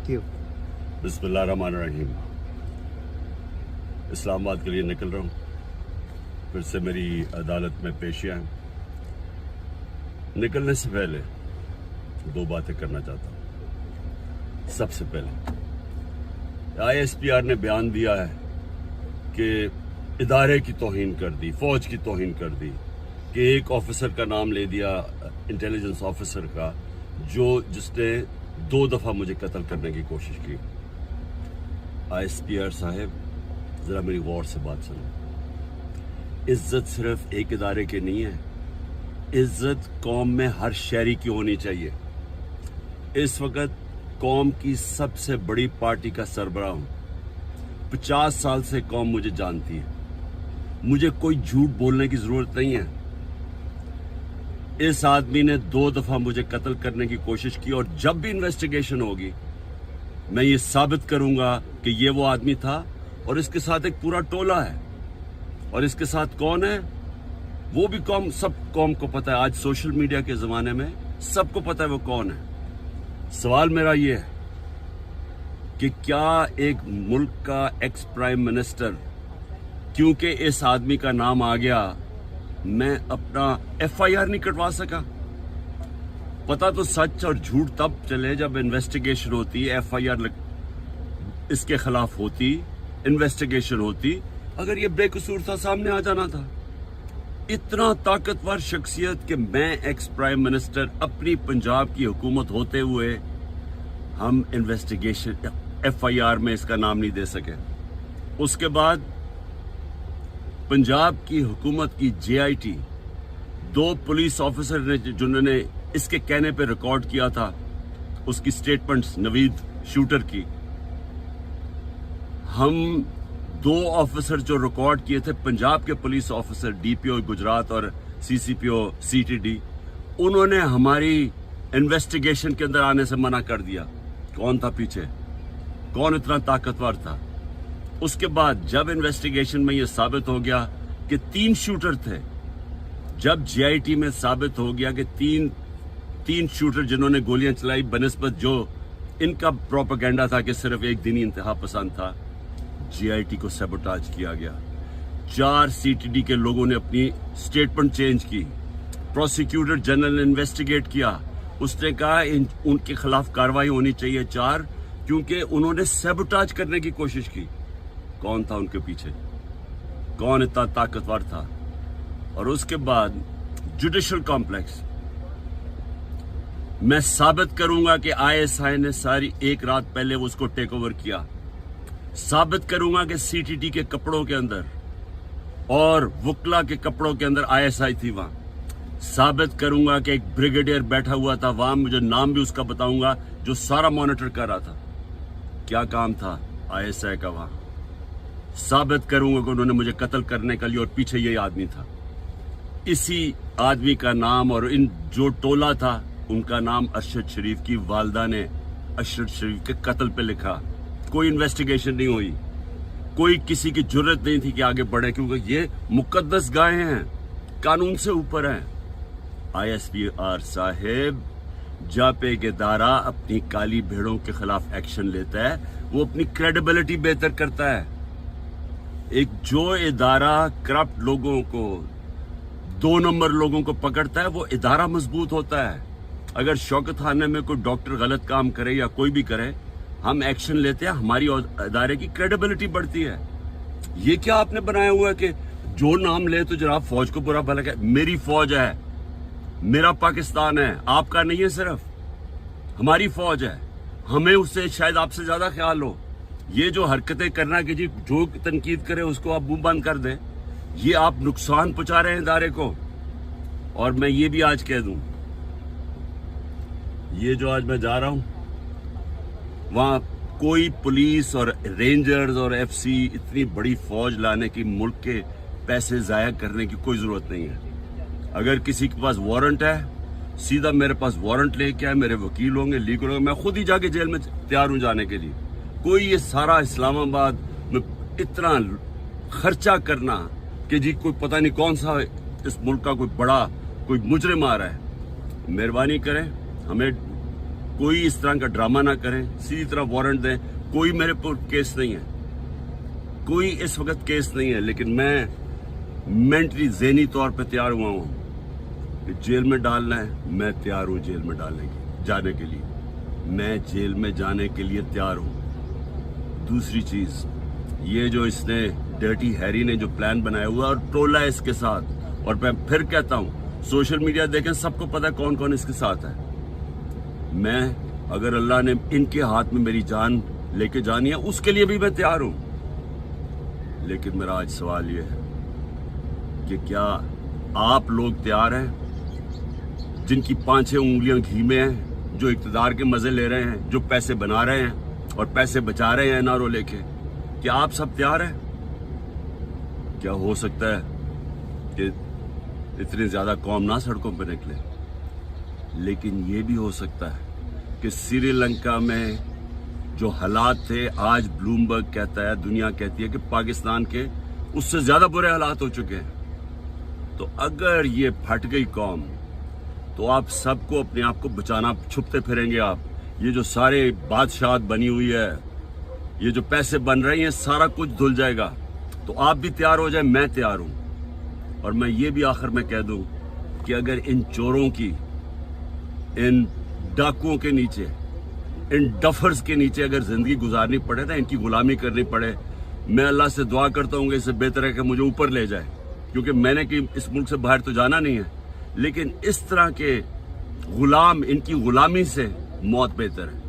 you. बिस्मिल्लाहिर्रहमानिर्रहीम। इस्लामाबाद के लिए निकल रहा हूँ। फिर से मेरी अदालत में पेशियाँ हैं। निकलने से पहले दो बातें करना चाहता हूँ। सबसे पहले ISPR ने बयान दिया है कि इदारे की तौहीन कर दी, फौज की तौहीन कर दी, कि एक ऑफिसर का नाम ले दिया, इंटेलिजेंस ऑफिसर का, जिसने 2 दफ़ा मुझे कत्ल करने की कोशिश की। ISPR साहब, ज़रा मेरी गौर से बात सुनो। इज्जत सिर्फ एक इदारे की नहीं है, इज्जत कौम में हर शहरी की होनी चाहिए। इस वक्त कौम की सबसे बड़ी पार्टी का सरबराह हूं। 50 साल से कौम मुझे जानती है, मुझे कोई झूठ बोलने की जरूरत नहीं है। इस आदमी ने 2 दफा मुझे कत्ल करने की कोशिश की, और जब भी इन्वेस्टिगेशन होगी मैं ये साबित करूंगा कि ये वो आदमी था, और इसके साथ एक पूरा टोला है। और इसके साथ कौन है वो भी सब कौम को पता है। आज सोशल मीडिया के जमाने में सबको पता है वो कौन है। सवाल मेरा ये है कि क्या एक मुल्क का एक्स प्राइम मिनिस्टर, क्योंकि इस आदमी का नाम आ गया, मैं अपना FIR नहीं कटवा सका? पता तो सच और झूठ तब चले जब इन्वेस्टिगेशन होती, FIR इसके खिलाफ होती, इन्वेस्टिगेशन होती। अगर ये बेकसूर था, सामने आ जाना था। इतना ताकतवर शख्सियत कि मैं एक्स प्राइम मिनिस्टर, अपनी पंजाब की हुकूमत होते हुए हम इन्वेस्टिगेशन FIR में इसका नाम नहीं दे सके। उसके बाद पंजाब की हुकूमत की JIT, 2 पुलिस ऑफिसर ने जिन्होंने इसके कहने पे रिकॉर्ड किया था उसकी स्टेटमेंट्स, नवीद शूटर की, हम 2 ऑफिसर जो रिकॉर्ड किए थे, पंजाब के पुलिस ऑफिसर DPO गुजरात और CCPO CTD, उन्होंने हमारी इन्वेस्टिगेशन के अंदर आने से मना कर दिया। कौन था पीछे? कौन इतना ताकतवर था? उसके बाद जब इन्वेस्टिगेशन में यह साबित हो गया कि 3 शूटर थे, जब JIT में साबित हो गया कि तीन शूटर जिन्होंने गोलियां चलाई, बनिस्बत जो इनका प्रोपेगेंडा था कि सिर्फ एक दिन ही इंतहा पसंद था, JIT को सैबोटाज किया गया। 4 CTD के लोगों ने अपनी स्टेटमेंट चेंज की। प्रोसिक्यूटर जनरल ने इन्वेस्टिगेट किया, उसने कहा उनके खिलाफ कार्रवाई होनी चाहिए 4, क्योंकि उन्होंने सैबोटाज करने की कोशिश की। कौन था उनके पीछे? कौन इतना ताकतवर था? और उसके बाद जुडिशल कॉम्प्लेक्स, मैं साबित करूंगा कि ISI ने सारी एक रात पहले उसको टेक ओवर किया। साबित करूंगा कि CTD के कपड़ों के अंदर और वकला के कपड़ों के अंदर ISI थी वहां। साबित करूंगा कि एक ब्रिगेडियर बैठा हुआ था वहां, मुझे नाम भी उसका बताऊंगा, जो सारा मॉनिटर कर रहा था। क्या काम था ISI का वहां? साबित करूंगा कि उन्होंने मुझे कत्ल करने के लिए, और पीछे यही आदमी था। इसी आदमी का नाम और इन जो टोला था उनका नाम अरशद शरीफ की वालदा ने अरशद शरीफ के कत्ल पे लिखा। कोई इन्वेस्टिगेशन नहीं हुई, कोई किसी की जुर्रत नहीं थी कि आगे बढ़े, क्योंकि ये मुकद्दस गायें हैं, कानून से ऊपर हैं। ISPR साहेब, जब एक इदारा अपनी काली भेड़ों के खिलाफ एक्शन लेता है, वो अपनी क्रेडिबिलिटी बेहतर करता है। एक जो इदारा करप्ट लोगों को, 2 नंबर लोगों को पकड़ता है, वो इदारा मजबूत होता है। अगर शौकत खाने में कोई डॉक्टर गलत काम करे या कोई भी करे, हम एक्शन लेते हैं, हमारी इदारे की क्रेडिबिलिटी बढ़ती है। ये क्या आपने बनाया हुआ है कि जो नाम ले तो जनाब फौज को बुरा भला कहे? मेरी फौज है, मेरा पाकिस्तान है, आपका नहीं है, सिर्फ हमारी फौज है। हमें उससे शायद आपसे ज्यादा ख्याल हो। ये जो हरकतें करना कि जी जो तनकीद करे उसको आप मुंह बंद कर दें, ये आप नुकसान पहुंचा रहे हैं इदारे को। और मैं ये भी आज कह दूं, ये जो आज मैं जा रहा हूं, वहां कोई पुलिस और रेंजर्स और FC इतनी बड़ी फौज लाने की, मुल्क के पैसे जाया करने की कोई जरूरत नहीं है। अगर किसी के पास वारंट है, सीधा मेरे पास वारंट लेके आए, मेरे वकील होंगे, लीगल होंगे, मैं खुद ही जाके जेल में तैयार हूं जाने के लिए। कोई ये सारा इस्लामाबाद में इतना खर्चा करना कि जी कोई पता नहीं कौन सा इस मुल्क का कोई बड़ा कोई मुजरिम आ रहा है, मेहरबानी करें, हमें कोई इस तरह का ड्रामा ना करें, सीधी तरह वारंट दें। कोई मेरे पर केस नहीं है, कोई इस वक्त केस नहीं है, लेकिन मैं मेंटली ज़हनी तौर पे तैयार हुआ हूँ कि जेल में डालना है, मैं तैयार हूँ जेल में जाने के लिए, मैं जेल में जाने के लिए तैयार हूँ। दूसरी चीज़, ये जो इसने डर्टी हैरी ने जो प्लान बनाया हुआ और टोला है इसके साथ, और मैं फिर कहता हूँ सोशल मीडिया देखें, सबको पता है कौन कौन इसके साथ है। मैं अगर अल्लाह ने इनके हाथ में मेरी जान लेके जानी है, उसके लिए भी मैं तैयार हूँ। लेकिन मेरा आज सवाल ये है कि क्या आप लोग तैयार हैं, जिनकी 5-6 उंगलियां घी में हैं, जो इक़्तिदार के मजे ले रहे हैं, जो पैसे बना रहे हैं और पैसे बचा रहे हैं एनआरओ लेके, क्या आप सब तैयार हैं? क्या हो सकता है कि इतनी ज्यादा कौम ना सड़कों पर निकले, लेकिन ये भी हो सकता है कि श्रीलंका में जो हालात थे, आज ब्लूमबर्ग कहता है, दुनिया कहती है कि पाकिस्तान के उससे ज्यादा बुरे हालात हो चुके हैं। तो अगर ये फट गई कौम, तो आप सबको अपने आप को बचाना, छुपते फिरेंगे आप। ये जो सारे बादशाहत बनी हुई है, ये जो पैसे बन रही हैं, सारा कुछ धुल जाएगा। तो आप भी तैयार हो जाए, मैं तैयार हूं। और मैं ये भी आखिर में कह दूं कि अगर इन चोरों की, इन डाकुओं के नीचे, इन डफर्स के नीचे अगर जिंदगी गुजारनी पड़े ना, इनकी गुलामी करनी पड़े, मैं अल्लाह से दुआ करता हूँ कि इससे बेहतर है कि मुझे ऊपर ले जाए, क्योंकि मैंने कि इस मुल्क से बाहर तो जाना नहीं है। लेकिन इस तरह के गुलाम, इनकी गुलामी से मौत बेहतर है।